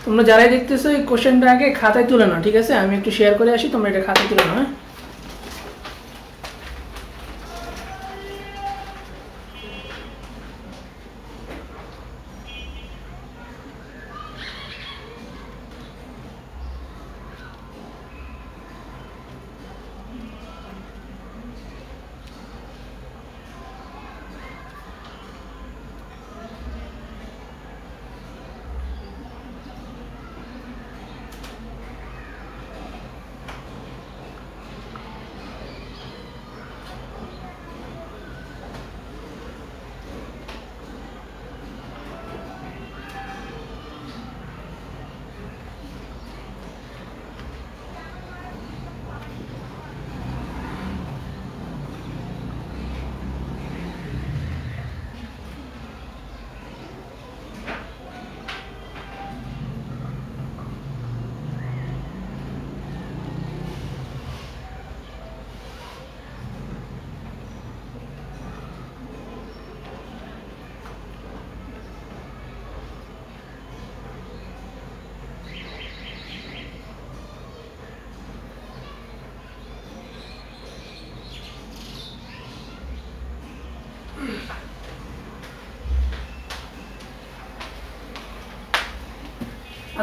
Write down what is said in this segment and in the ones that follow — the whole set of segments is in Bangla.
তোমরা যারাই দেখতেছো এই কোশ্চেনটা আগে খাতায় তুলে নাও, ঠিক আছে? আমি একটু শেয়ার করে আসি, তোমরা এটা খাতায় তুলে নাও। হ্যাঁ,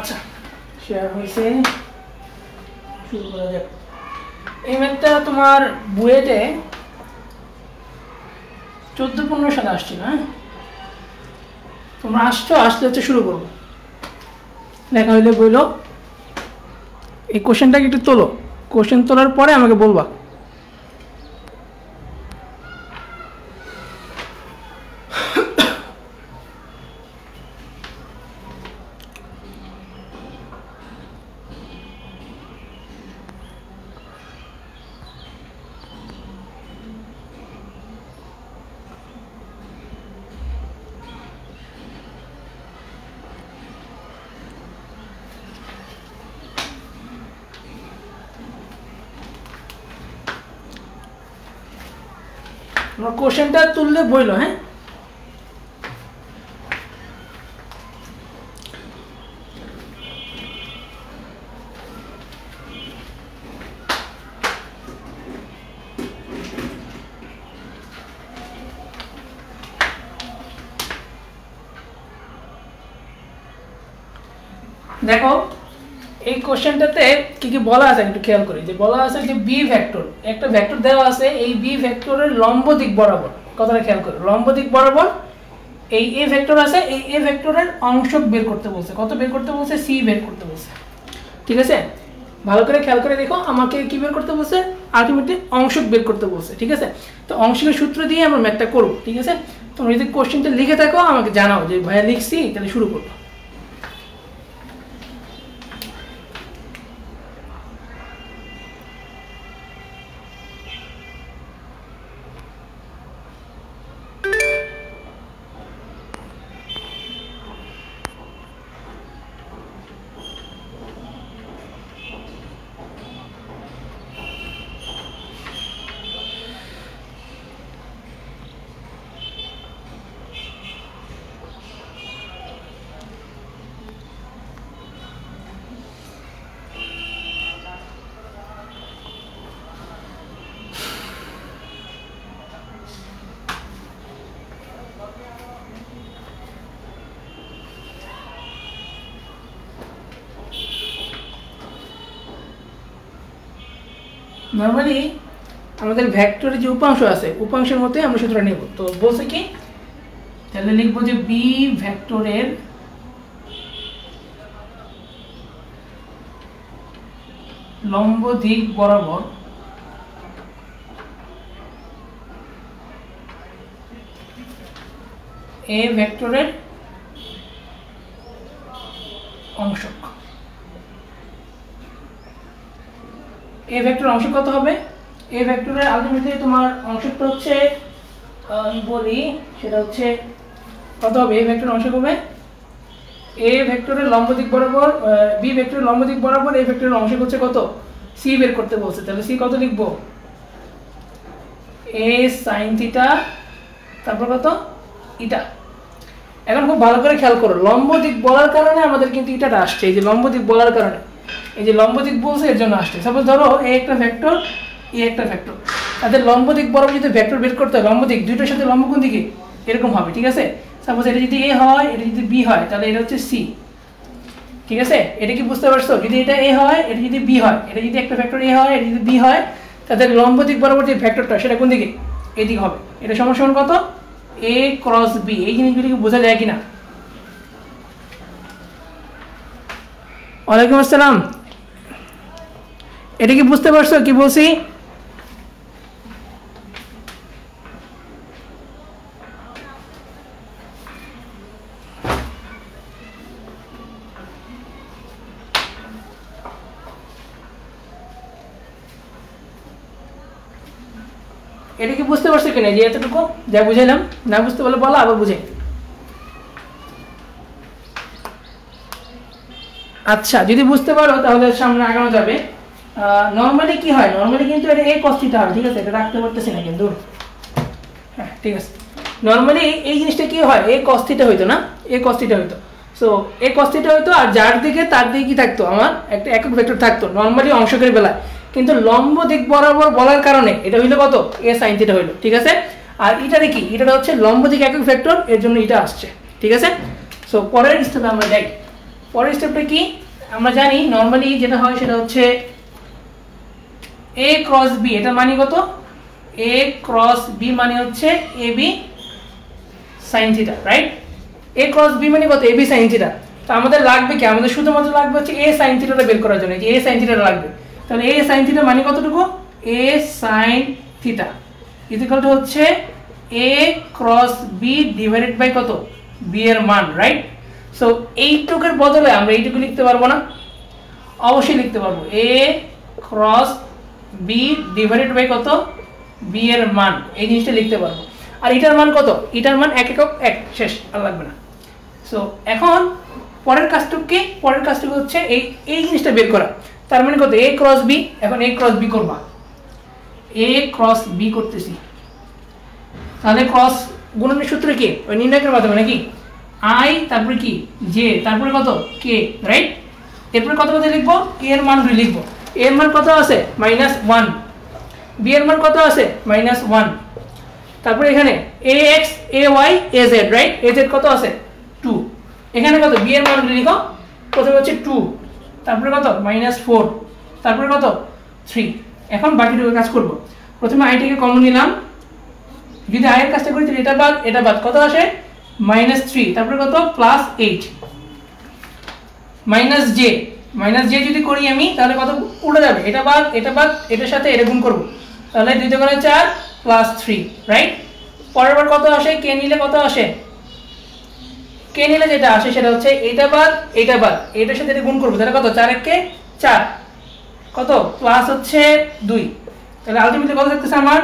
আচ্ছা শেয়ার হয়েছে, শুরু করা যাক। এই ম্যাথটা তোমার বুয়েটে 14-15 সালে আসছিল। হ্যাঁ, তোমরা আসলে হচ্ছে শুরু করবো। লেখা হইলে বললো এই কোশ্চেনটাকে একটু তোলো, কোশ্চেন তোলার পরে আমাকে বলবা। তোমরা কোশ্চেনটা তুললে বইলো। হ্যাঁ, দেখো এই কোশ্চেনটাতে কি কি বলা আছে একটু খেয়াল করি। যে বলা আছে যে বি ভেক্টর, একটা ভেক্টর দেওয়া আছে, এই বি ভেক্টরের লম্ব দিক বরাবর, কথাটা খেয়াল করো, লম্ব দিক বরাবর এই এ ভেক্টর আছে, এই এ ভেক্টরের অংশক বের করতে বলছে। কত বের করতে বলছে? সি বের করতে বলছে। ঠিক আছে, ভালো করে খেয়াল করে দেখো, আমাকে কি বের করতে বলছে? আলটিমেটলি অংশক বের করতে বলছে। ঠিক আছে, তো অংশকের সূত্র দিয়ে আমরা ম্যাথটা করবো। ঠিক আছে, তোমরা যদি কোশ্চেনটা লিখে থাকো আমাকে জানাও যে ভাইয়া লিখছি, তাহলে শুরু করবো। নর্মালি আমাদের ভেক্টরের যে উপাংশ আছে, উপাংশের মধ্যে আমরা সূত্রটা নেব। তো বলছে কি, তাহলে লিখবো যে বি ভেক্টরের লম্ব দিক বরাবর এ ভেক্টরের অংশক। এ ভেক্টর অংশ কত হবে? এ ভেক্টরের আলটিমেটলি তোমার অংশটা হচ্ছে বলি, সেটা হচ্ছে কত হবে? এ ভেক্টরের অংশ হবে এ ভেক্টরের লম্ব দিক বরাবর, বি ভেক্টরের লম্ব দিক বরাবর এ ভেক্টরের অংশ হচ্ছে কত? সি বের করতে বলছে। তাহলে সি কত লিখবো? এ সাইন থিটা, তারপর কত? ইটা। এখন খুব ভালো করে খেয়াল করো, লম্ব দিক বলার কারণে আমাদের কিন্তু এটা আসছে, এই যে লম্ব দিক বলার কারণে, এই যে লম্ব দিক বলছে এর জন্য আসছে। সাপোজ ধরো এই একটা ভেক্টর, এই একটা ভেক্টর, তাদের লম্ব দিক বরাবর যদি ভেক্টর বের করতে হয়, লম্ব দিক দুইটার সাথে লম্ব কোন দিকে এরকম হবে, ঠিক আছে। সাপোজ এটা যদি এ হয়, এটা যদি বি হয়, তাহলে এটা হচ্ছে সি, ঠিক আছে। এটা কি বুঝতে পারছো? যদি এটা এ হয়, এটা যদি বি হয়, এটা যদি একটা ভেক্টর এ হয়, এটা যদি বি হয়, তাদের লম্ব দিক বরাবর যে ভেক্টরটা সেটা কোন দিকে, এদিক হবে। এটা সমান কত, এ ক্রস বি। এই জিনিসগুলিকে বোঝা যায় কিনা? ওয়ালাইকুম আসসালাম। এটা কি বুঝতে পারছো কি বলছি? এটা কি বুঝতে পারছো কিনা যে এতটুকু যা বুঝাইলাম? না বুঝতে পারলে বলো, আবার বুঝে। আচ্ছা, যদি বুঝতে পারো তাহলে সামনে আগানো যাবে। নর্মালি কি হয়, নর্মালি কিন্তু এটা এই কস্টিটা হয়, ঠিক আছে। এটা রাখতে পারতেছি না কিন্তু, হ্যাঁ ঠিক আছে। নর্মালি এই জিনিসটা কি হয়, এই কস্টিটা হইতো না, এই কস্টিটা হইতো। সো এই কস্টিটা হইতো, আর যার দিকে তার দিকে কি থাকতো, আমার একটা একক ভেক্টর থাকতো নর্মালি অংশকের বেলায়। কিন্তু লম্ব দিক বরাবর বলার কারণে এটা হইলো কত, এ সাইন থিটা হইলো, ঠিক আছে। আর এটারে কি, এটা হচ্ছে লম্ব দিক একক ভেক্টর, এর জন্য এটা আসছে, ঠিক আছে। সো পরের স্টেপে আমরা যাই। পরের স্টেপটা কি, আমরা জানি নর্মালি যেটা হয় সেটা হচ্ছে এ ক্রস বি, এটা মানে কত, এ ক্রস বি মানে হচ্ছে A B sine theta, right. A cross B মানে কত, এ বি সাইন থিটা। তো আমাদের লাগবে কি, আমাদের শুধুমাত্র লাগবে হচ্ছে এ সাইন থিটাটা বের করার জন্য, যে এ সাইন থিটাটা লাগবে। তাহলে এ সাইন থিটা মানে কতটুকু, এ সাইন থিটা ইকুয়াল টু হচ্ছে এ ক্রস বি ডিভাইডেড বাই কত, বি এর মান, রাইট। সো এইটুকুর বদলে আমরা এইটুকু লিখতে পারবো না? অবশ্যই লিখতে পারবো, এ ক্রস বি ডিভাইডেড বাই কত, বি এর মান, এই জিনিসটা লিখতে পারবো। আর এটার মান কত, এটার মান এক একক এক, শেষ, আর লাগবে না। সো এখন পরের কাজটুকু কি, পরের কাজটুকু হচ্ছে এই জিনিসটা বের করা। তার মানে কত, এ ক্রস বি। এখন এ ক্রস বি করবা, এ ক্রস বি করতেছি, তাহলে ক্রস গুণনের সূত্র কি, ওই নির্ণায়কের মাধ্যমে নাকি, আই তারপরে কি জে, তারপরে কত কে, রাইট। এরপরে কত কত লিখবো, এ এর মান লিখবো। এ এর মান কত আছে, -1, বি এর মান কত আছে, -1। তারপরে এখানে A X A Y A Z, right. A Z কত আছে 2। এখানে কত, বি এর মান লিখো, প্রথমে হচ্ছে 2, তারপরে কত -4, তারপরে কত 3। এখন বাকিটুকু কাজ করব। প্রথমে আইটিকে কমন নিলাম, যদি আই এর কাজটা করি তাহলে এটা বাদ কত আসে, -3, তারপরে কত +8, -j যদি করি আমি তাহলে কত উল্টে যাবে, এটা বাদ এটার সাথে এটা গুণ করব, তাহলে 2 × 4 +3, রাইট। পরের বার কত আসে, কে নিলে কত আসে, কে নিলে যেটা আসে সেটা হচ্ছে এটা বাদ এটার সাথে এটা গুণ করব, তাহলে কত 4 × 1 = 4, কত প্লাস হচ্ছে 2, তাহলে আলটিমেটলি কত থাকতেছে আমার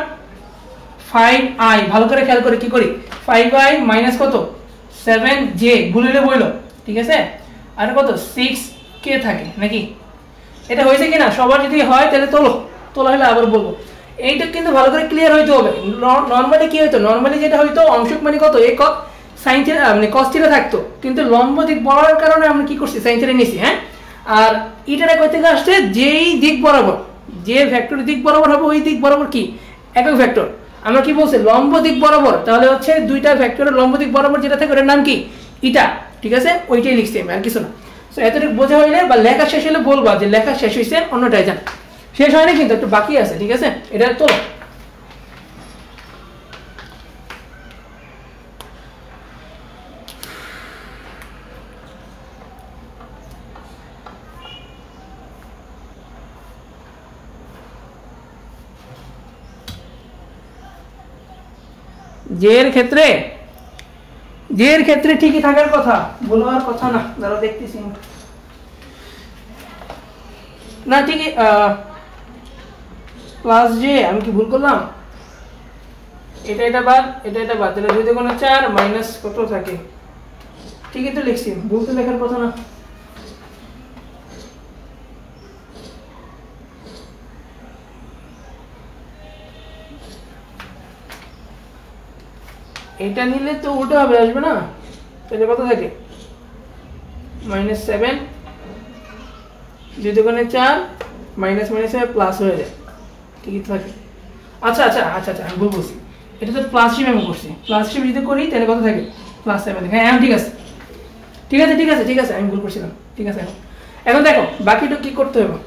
5i। ভালো করে খেয়াল করে কি করি, 5i মাইনাস কত 7j, ভুলিলে বইলো, ঠিক আছে। আর কত 6k থাকে নাকি, এটা হয়েছে কিনা সবার? যদি হয় তাহলে তোলা হলে আবার বলবো। এইটা কিন্তু ভালো করে ক্লিয়ার হইতে হবে। নর্মালি কি হইতো, নর্মালি যেটা হইতো অংশক মানে কত, একক সাইন থিটা মানে কস থিটা থাকতো, কিন্তু লম্ব দিক বরাবর কারণে আমরা কি করছি, সাইন থিটা নিছি, হ্যাঁ। আর এটাটা কই থেকে আসছে, যেই দিক বরাবর, যে ভেক্টর দিক বরাবর হবে ওই দিক বরাবর কি একক ভেক্টর। আমরা কি বলছি, লম্ব দিক বরাবর, তাহলে হচ্ছে দুইটা ভেক্টরের লম্ব দিক বরাবর যেটা থাকে ওটার নাম কি, ইটা, ঠিক আছে। ওইটাই লিখছি আমি, আর কিছু না। সো এতটুকু বোঝা হইলে বা লেখা শেষ হলে বলবা যে লেখা শেষ হয়েছে, অন্যটাই জান। শেষ হয়নি কিন্তু একটু বাকি আছে, ঠিক আছে। এটা তো জের ক্ষেত্রে ঠিকই থাকার কথা, বলার কথা না, যারা দেখতেছি না ঠিকই প্লাস জে, আমি কি ভুল করলাম, এটা বাদ তাহলে 2 × 4 মাইনাস কত থাকে, ঠিকই তো লিখছি, ভুল তো লেখার কথা না। এটা নিলে তো উল্টো হবে, আসবে না, তাহলে কত থাকে -7 2 দুগুণে 4 মাইনাস মাইনাসে প্লাস হয়ে যায় ঠিকই থাকে। আচ্ছা আচ্ছা আচ্ছা আচ্ছা আমি বলছি এটা তো প্লাস হিসেবে আমি করছি, প্লাস হিসেবে যদি করি তাহলে কত থাকে +7। হ্যাঁ ঠিক আছে ঠিক আছে ঠিক আছে ঠিক আছে আমি ভুল করছিলাম। ঠিক আছে এখন দেখো বাকিটা কি করতে হবে।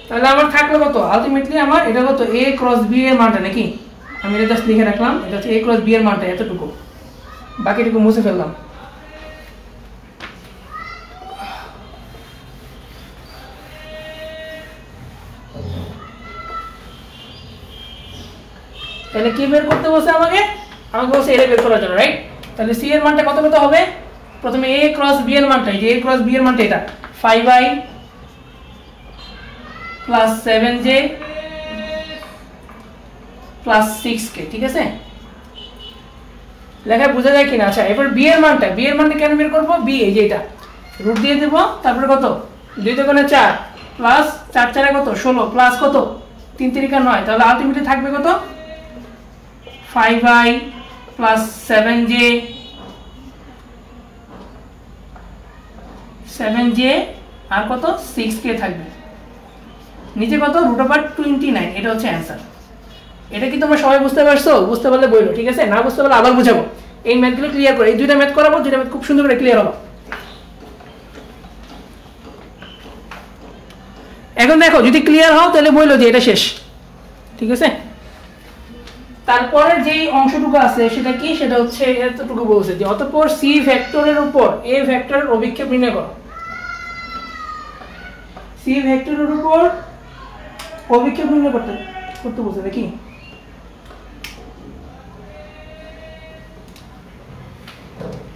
তাহলে আমার থাকলো কত আলটিমেটলি আমার এটা কত a ক্রস b এর মানটা নাকি, আমি এটা জাস্ট লিখে রাখলাম এটা হচ্ছে a ক্রস b এর মানটা এতটুকু, বাকিটুকু মুছে ফেললাম। তাহলে কি বের করতে বলছে আমাকে বলছে এটা বের করার জন্য, রাইট? তাহলে c এর মানটা কত কত হবে, প্রথমে a ক্রস b এর মানটা, এই যে a ক্রস b এর মানটা এটা 5i plus 7j plus 6k, ঠিক আছে? লেখা বোঝা যায় কিনা? আচ্ছা এবার b এর মানটা কেন বের করব, b এই যে এটা রুট দিয়ে দেব, তারপরে কত 2 দুগুণে 4 প্লাস 4 4 কত 16 প্লাস কত 3 3 9, তাহলে আলটিমেটলি থাকবে কত 5i প্লাস 7j আর কত 6k থাকবে, নিচে কত √29, এটা হচ্ছে অ্যান্সার। এটা কি তোমরা সবাই বুঝতে পারছো? বুঝতে পারলে বলো, ঠিক আছে? না বুঝতে পারলে আবার বুঝাবো। এই ম্যাথগুলো ক্লিয়ার করে, এই দুইটা ম্যাথ করাবো, দুইটা ম্যাথ খুব সুন্দর করে ক্লিয়ার হবে। এখন দেখো যদি ক্লিয়ার হও তাহলে বললো যে এটা শেষ, ঠিক আছে? তারপরের যেই অংশটুকু আছে সেটা কি, সেটা হচ্ছে এতটুকু বলছে যে অতঃপর c ভেক্টরের উপর a ভেক্টরের অভিক্ষেপ নির্ণয় করো। c ভেক্টরের উপর অভিক্ষেপ নির্ণয় করতে বলছে নাকি?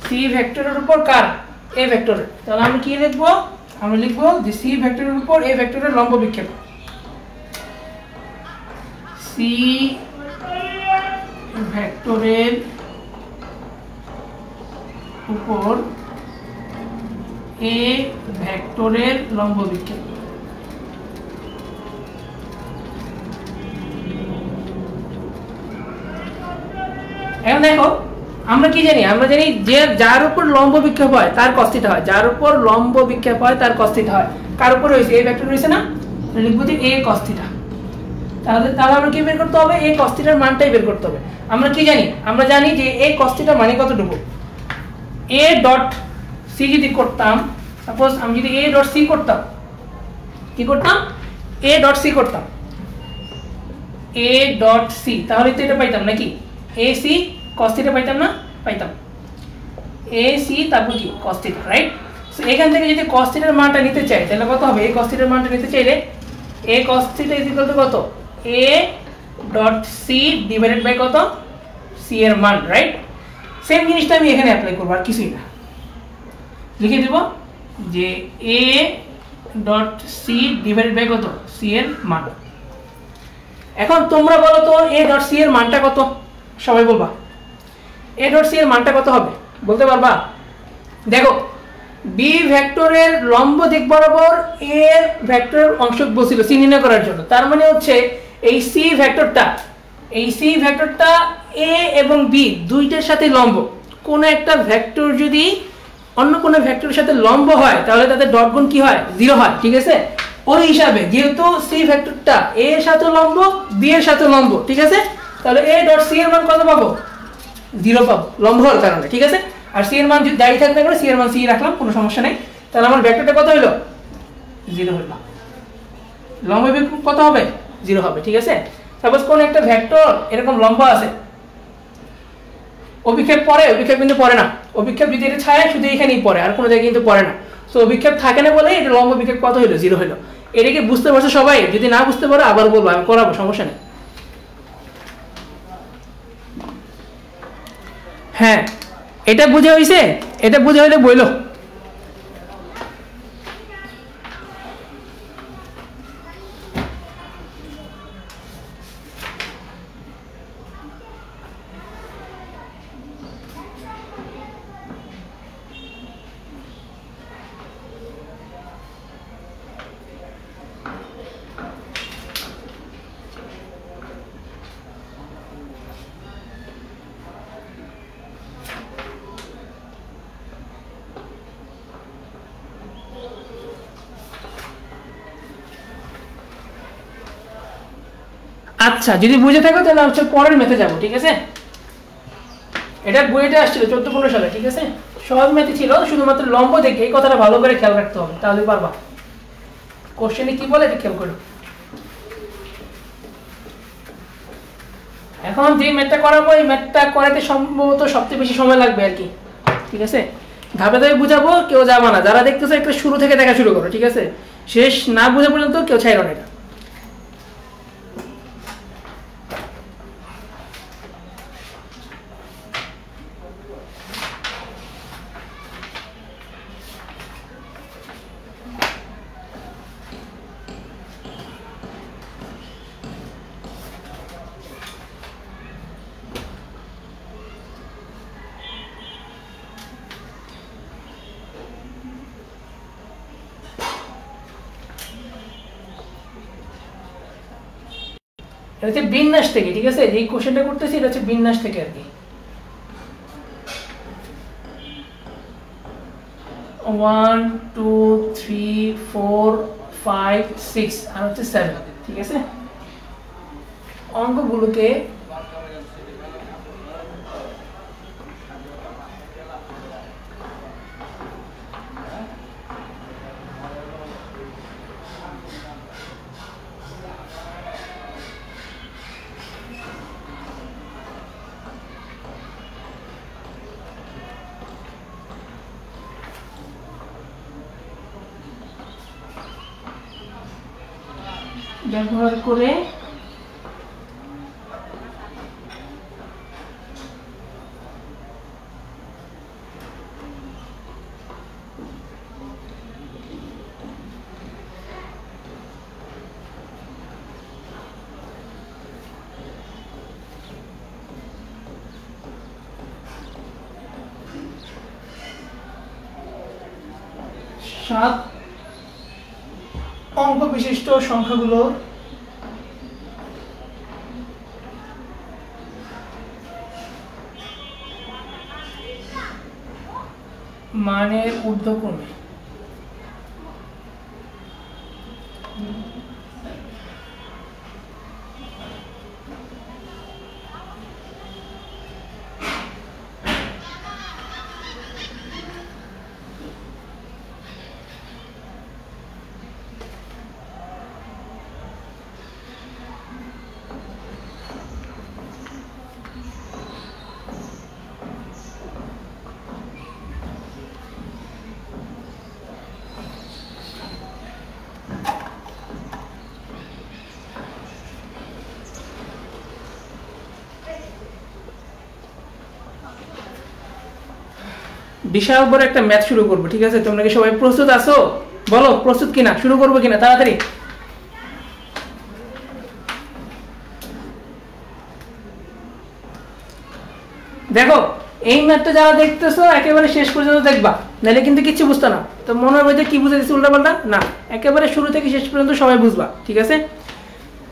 c ভেক্টরের উপর কার, a ভেক্টরের। তাহলে আমি কি লিখবো, আমি লিখবো যে c ভেক্টরের উপর a ভেক্টরের লম্ব বিক্ষেপ। c ভেক্টরের উপর a ভেক্টরের লম্ব বিক্ষেপ। এখন দেখো আমরা কি জানি, আমরা জানি যে যার উপর লম্ব বিক্ষেপ হয় তার cos θ হয়, যার উপর লম্ব বিক্ষেপ হয় তার cos θ হয়। কার উপর হইছে, a ভেক্টর হইছে না, লিখবো যে a cos θ। তাহলে আমরা কি বের করতে হবে, a cos θ এর মানটাই বের করতে হবে। আমরা কি জানি, আমরা জানি যে a cos θ মানে কতটুকু, a ডট c যদি করতাম, সাপোজ আমি যদি a ডট c করতাম, কি করতাম a ডট c করতাম, a ডট c, তাহলে তো এটা পাইতাম নাকি ac cos θ পাইতাম না, পাইতাম ac তারপর কি cos θ, রাইট? সো এখান থেকে যদি cos θ এর মানটা নিতে চাই তাহলে কত হবে, a cos θ এর মানটা নিতে চাইলে a cos θ কত, a dot c divided by কত c এর মান, রাইট? সেম জিনিসটা আমি এখানে অ্যাপ্লাই করব, আর কিছুই না। লিখে দেব যে a dot c divided by কত c এর মান। এখন তোমরা বলো তো a ডট c এর মানটা কত, সবাই বলবা a ডট c এর মানটা কত হবে, বলতে পারবা? দেখো b ভেক্টরের লম্ব দিক বরাবর a এর ভেক্টর অংশ বসিল c নির্ণয় করার জন্য, তার মানে হচ্ছে এই c ভেক্টরটা a এবং b দুইটার সাথে লম্ব। কোন একটা ভেক্টর যদি অন্য কোন ভেক্টরের সাথে লম্ব হয় তাহলে তাদের ডট গুণ কি হয়, 0 হয়, ঠিক আছে? ওই হিসাবে যেহেতু c ভেক্টরটা a এর সাথে লম্ব, b এর সাথে লম্ব, ঠিক আছে? তাহলে a ডট c এর মান কত পাবো, 0 পাবো, লম্ব হওয়ার কারণে, ঠিক আছে? আর c এর মান যদি দাঁড়িয়ে থাকতে পারে, c এর মান c রাখলাম, কোনো সমস্যা নেই। তাহলে আমার ভেক্টরটা কত হলো, 0 হলো। লম্ব কত হবে, 0 হবে, ঠিক আছে? সাপোজ কোন একটা ভেক্টর এরকম লম্ব আছে, অভিক্ষেপ পড়ে, অভিক্ষেপ কিন্তু পড়ে না, অভিক্ষেপ যদি এটা ছায় শুধু এখানেই পড়ে, আর কোনো জায়গায় কিন্তু পড়ে না। সো অভিক্ষেপ থাকে না বলে এটা লম্ব বিক্ষেপ কত হলো, 0 হলো। এটাকে বুঝতে পারছো সবাই? যদি না বুঝতে পারো আবার বলবো, আমি করাবো, সমস্যা নেই। হ্যাঁ এটা বুঝে হইছে, এটা বুঝে হইলে বইলো। আচ্ছা যদি বুঝে থাকো তাহলে হচ্ছে পরের ম্যাথে যাবো, ঠিক আছে? এটা বইটা আসছিল 14-15 সালে, ঠিক আছে? সহজ ম্যাথে ছিল, শুধুমাত্র লম্ব দেখে এই কথাটা ভালো করে খেয়াল রাখতে হবে, তাহলে পারবা। কোশ্চেনে কি বলে এটা খেয়াল করো। এখন যে ম্যাথটা করাবো এই ম্যাথটা করাতে সম্ভবত সবচেয়ে বেশি সময় লাগবে আর কি, ঠিক আছে? ধাপে ধাপে বুঝাবো, কেউ যাবা না। যারা দেখতেছো একটু শুরু থেকে দেখা শুরু করো, ঠিক আছে? শেষ না বুঝা পর্যন্ত কেউ ছাইরো না এটা। এটা হচ্ছে বিন্যাস থেকে, ঠিক আছে? এই কোশ্চেনটা করতেছি এটা হচ্ছে বিন্যাস থেকে আর কি। 1 2 3 4 5 6 আর হচ্ছে 7, ঠিক আছে? অঙ্কগুলোকে ব্যবহার করে সাত অঙ্ক বিশিষ্ট সংখ্যাগুলো মানের ঊর্ধ্বক্রমে বিশাল বড় একটা ম্যাথ শুরু করবো, ঠিক আছে? তোমরা কি সবাই প্রস্তুত আছো? বলো প্রস্তুত কিনা, শুরু করবো কিনা তাড়াতাড়ি। দেখো এই ম্যাথটা যারা দেখতেছো একেবারে শেষ পর্যন্ত দেখবা, নাহলে কিন্তু কিচ্ছু বুঝতে না। তো মনে হবে যে কি বুঝে দিচ্ছি উল্টাপাল্টা, না, একেবারে শুরু থেকে শেষ পর্যন্ত সবাই বুঝবা, ঠিক আছে?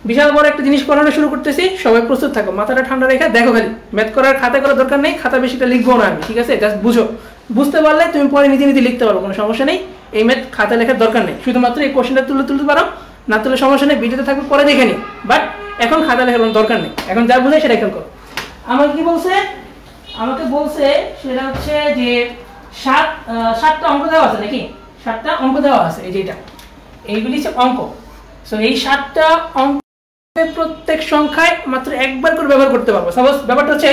বিশাল বড় একটা জিনিস করানো শুরু করতেছি, সবাই প্রস্তুত থাকো, মাথাটা ঠান্ডা রেখে দেখো। খালি ম্যাথ করার খাতা করার দরকার নেই, খাতা বেশিটা লিখবো না আমি, ঠিক আছে? জাস্ট বুঝো, বুঝতে পারলে তুমি পরে নিজে নিজে লিখতে পারো, কোনো সমস্যা নেই। এই ম্যাথ খাতা লেখার দরকার নেই, শুধুমাত্র এই কোশ্চেনটা তুলতে পারো, না তুলে সমস্যা নেই, ভিডিওতে থাকবে পরে দেখে নি, বাট এখন খাতা লেখার কোনো দরকার নেই। এখন যা বুঝে সেটা খেয়াল করো। আমাকে কি বলছে? আমাকে বলছে সেটা হচ্ছে যে সাতটা অঙ্ক দেওয়া আছে নাকি? 7টা অঙ্ক দেওয়া আছে, এই যে এটা, এইগুলি হচ্ছে অঙ্ক। সো এই 7টা অঙ্ক প্রত্যেক সংখ্যায় মাত্র একবার করে ব্যবহার করতে পারবো। সাপোজ ব্যাপারটা হচ্ছে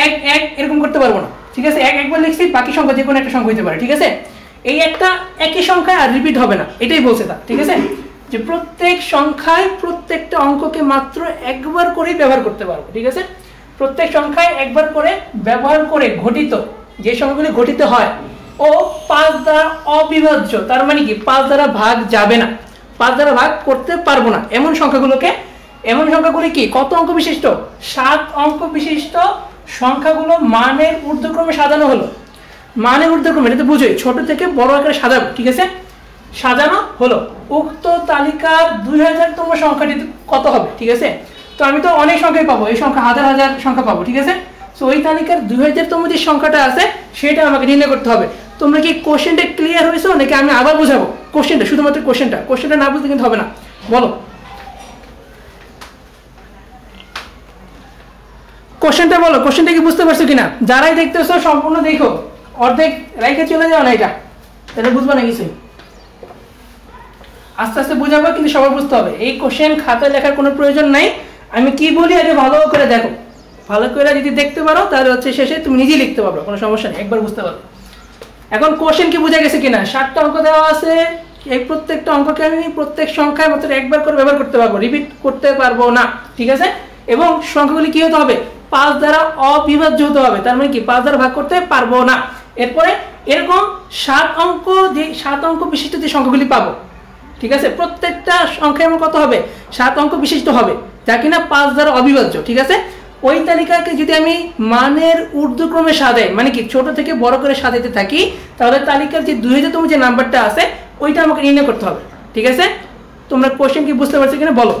1 1 এরকম করতে পারবো না, ঠিক আছে? একবার লিখছি, বাকি সংখ্যা যে কোনো একটা সংখ্যা হতে পারে, ঠিক আছে? এই একটা একই সংখ্যা আর রিপিট হবে না, এটাই বলছে তা, ঠিক আছে? যে প্রত্যেক সংখ্যায় প্রত্যেকটা অঙ্ককে মাত্র একবার করেই ব্যবহার করতে পারবো, ঠিক আছে? প্রত্যেক সংখ্যায় একবার করে ব্যবহার করে ঘটিত যে সংখ্যাগুলি ঘটিত হয় ও 5 দ্বারা অবিভাজ্য, তার মানে কি 5 দ্বারা ভাগ যাবে না, 5 দ্বারা ভাগ করতে পারবো না, এমন সংখ্যাগুলি কি কত অঙ্ক বিশিষ্ট? 7 অঙ্ক বিশিষ্ট সংখ্যাগুলো মানের ঊর্ধ্বক্রমে সাজানো হলো। মানের ঊর্ধ্বক্রমে এটা তো বুঝোই, ছোট থেকে বড় আকারে সাজাবো, ঠিক আছে? সাজানো হলো। উক্ত তালিকার 2000তম সংখ্যাটি কত হবে, ঠিক আছে? তো আমি তো অনেক সংখ্যাই পাবো, এই সংখ্যা হাজার হাজার সংখ্যা পাবো, ঠিক আছে? তো ওই তালিকার 2000তম যে সংখ্যাটা আছে সেটা আমাকে নির্ণয় করতে হবে। তোমরা কি কোশ্চেনটা ক্লিয়ার হয়েছো নাকি আমি আবার বোঝাবো? কোশ্চেনটা, শুধুমাত্র কোশ্চেনটা না বুঝতে কিন্তু হবে না, বলো। কোশ্চেনটা বলো, কোশ্চেনটা কি বুঝতে পারছো কিনা? যারাই দেখতেছো সম্পূর্ণ দেখো, অর্ধেক রেখে চলে যাও না, এটা তাহলে বুঝবো না কিছু। আস্তে আস্তে বুঝাবো, কিন্তু সবার বুঝতে হবে। এই কোশ্চেন খাতায় লেখার কোনো প্রয়োজন নাই, আমি কি বলি আগে ভালো করে দেখো। ভালো করে যদি দেখতে পারো তাহলে হচ্ছে শেষে তুমি নিজেই লিখতে পারবে, কোনো সমস্যা নেই, একবার বুঝতে পারবে। এখন কোশ্চেন কি বুঝা গেছে কিনা? 7টা অঙ্ক দেওয়া আছে, এই প্রত্যেকটা অঙ্ককে আমি প্রত্যেক সংখ্যায় মাত্র একবার করে ব্যবহার করতে পারবো, রিপিট করতে পারবো না, ঠিক আছে? এবং সংখ্যাগুলি কি হতে হবে? 5 দ্বারা অবিভাজ্য হতে হবে, তার মানে কি 5 দ্বারা ভাগ করতে পারবো না। এরপরে এরকম 7 অঙ্ক, যে 7 অঙ্ক বিশিষ্ট যে সংখ্যাগুলি পাবো, ঠিক আছে, প্রত্যেকটা সংখ্যা এমন কত হবে? 7 অঙ্ক বিশিষ্ট হবে, যা কিনা 5 দ্বারা অবিভাজ্য, ঠিক আছে? ওই তালিকাকে যদি আমি মানের ঊর্ধ্বক্রমে সাজাই, মানে কি ছোট থেকে বড় করে সাজাতে থাকি, তাহলে তালিকার যে 2000তম যে নাম্বারটা আছে ওইটা আমাকে নির্ণয় করতে হবে, ঠিক আছে? তোমরা কোশ্চেন কি বুঝতে পারছো কিনা বলো।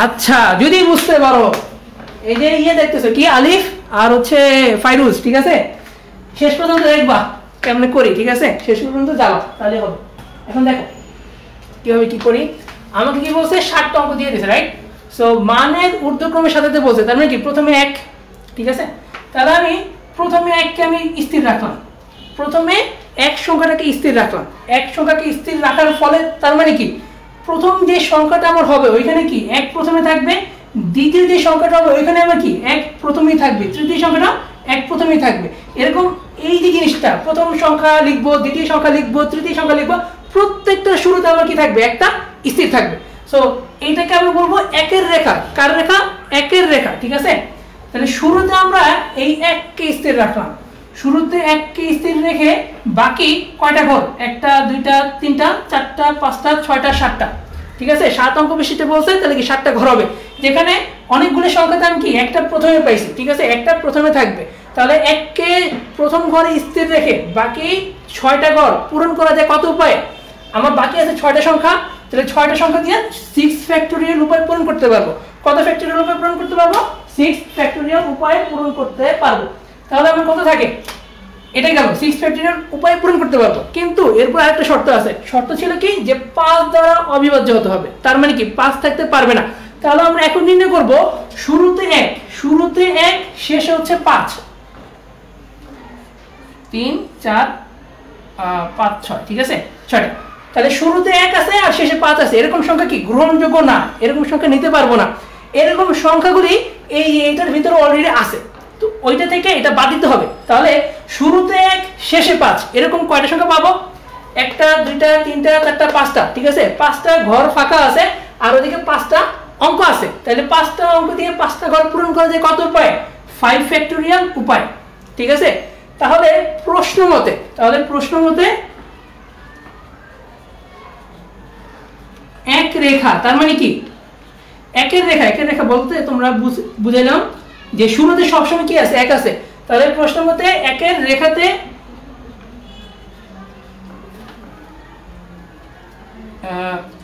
আচ্ছা, যদি বুঝতে পারো, এই যে দেখতেছো কি আলিফ আর হচ্ছে ফাইরুজ, ঠিক আছে? শেষ পর্যন্ত দেখবা কেমনে করি, ঠিক আছে? শেষ পর্যন্ত যাও, তাহলে হবে। এখন দেখো কিভাবে কি করি। আমাকে কি বলছে? 7টা অঙ্ক দিয়ে দিয়েছে, রাইট? সো মানের ঊর্ধ্বক্রমে সাজাতে বলছে, তার মানে কি প্রথমে 1, ঠিক আছে? তাহলে আমি প্রথমে 1কে আমি স্থির রাখলাম, প্রথমে 1 সংখ্যাটাকে স্থির রাখলাম। 1 সংখ্যাকে স্থির রাখার ফলে তার মানে কি প্রথম যে সংখ্যাটা আমার হবে ওইখানে কি 1 প্রথমে থাকবে, দ্বিতীয় যে সংখ্যাটা হবে ওইখানে আমার কি 1 প্রথমেই থাকবে, তৃতীয় সংখ্যাটা 1 প্রথমেই থাকবে। এরকম এই যে জিনিসটা, প্রথম সংখ্যা লিখবো, দ্বিতীয় সংখ্যা লিখবো, তৃতীয় সংখ্যা লিখবো, প্রত্যেকটা শুরুতে আমার কি থাকবে? একটা স্থির থাকবে। সো এইটাকে আমি বলবো একের রেখা। কার রেখা? একের রেখা, ঠিক আছে? তাহলে শুরুতে আমরা এই 1কে স্থির রাখলাম, শুরুতে 1কে স্থির রেখে বাকি কয়টা ঘর? 1টা 2টা 3টা 4টা 5টা 6টা 7টা, ঠিক আছে? 7 অঙ্ক বিশিষ্ট বলছে, তাহলে কি 7টা ঘর হবে, যেখানে অনেকগুলো সংখ্যাতে আমি কি একটা প্রথমে পাইছি, ঠিক আছে? একটা প্রথমে থাকবে। তাহলে 1কে প্রথম ঘরে স্থির রেখে বাকি 6টা ঘর পূরণ করা যায় কত উপায়ে? আমার বাকি আছে 6টা সংখ্যা, তাহলে 6টা সংখ্যা দিয়ে 6 ফ্যাক্টোরিয়াল উপায় পূরণ করতে পারবো। কত ফ্যাক্টোরিয়াল উপায় পূরণ করতে পারবো? 6 ফ্যাক্টোরিয়াল উপায় পূরণ করতে পারবো। তাহলে আমার কত থাকে? এটাই গেল, 6 ফ্যাক্টোরিয়াল উপায় পূরণ করতে পারবো। কিন্তু এরপর আরেকটা শর্ত আছে, শর্ত ছিল কি যে 5 দ্বারা অবিভাজ্য হতে হবে, তার মানে কি 5 থাকতে পারবে না। তাহলে আমরা এখন নির্ণয় করব শুরুতে 1, শুরুতে 1, শেষে হচ্ছে 5, 3 4 5 6, ঠিক আছে? 6টা। তাহলে শুরুতে 1 আছে আর শেষে 5 আছে, এরকম সংখ্যা কি গ্রহণযোগ্য না, এরকম সংখ্যা নিতে পারবো না। এরকম সংখ্যাগুলি এইটার ভিতরে অলরেডি আছে, তো ওইটা থেকে এটা বাদ দিতে হবে। তাহলে শুরুতে 1, শেষে 5, এরকম কয়টা সংখ্যা পাবো? 1টা 2টা 3টা 4টা 5টা, ঠিক আছে? 5টা ঘর ফাঁকা আছে আর ওদিকে 5টা অঙ্ক আছে। তাহলে 5টা অঙ্ক দিয়ে 5টা ঘর পূরণ করা যায় কত উপায়? 5 ফ্যাক্টোরিয়াল উপায়, ঠিক আছে? তাহলে প্রশ্ন মতে এক রেখা, তার মানে কি একের রেখা বলতে তোমরা বুঝাইলাম যে শুরুতে সবসময় কি আছে? 1 আছে। তাহলে প্রশ্ন মতে একের রেখাতে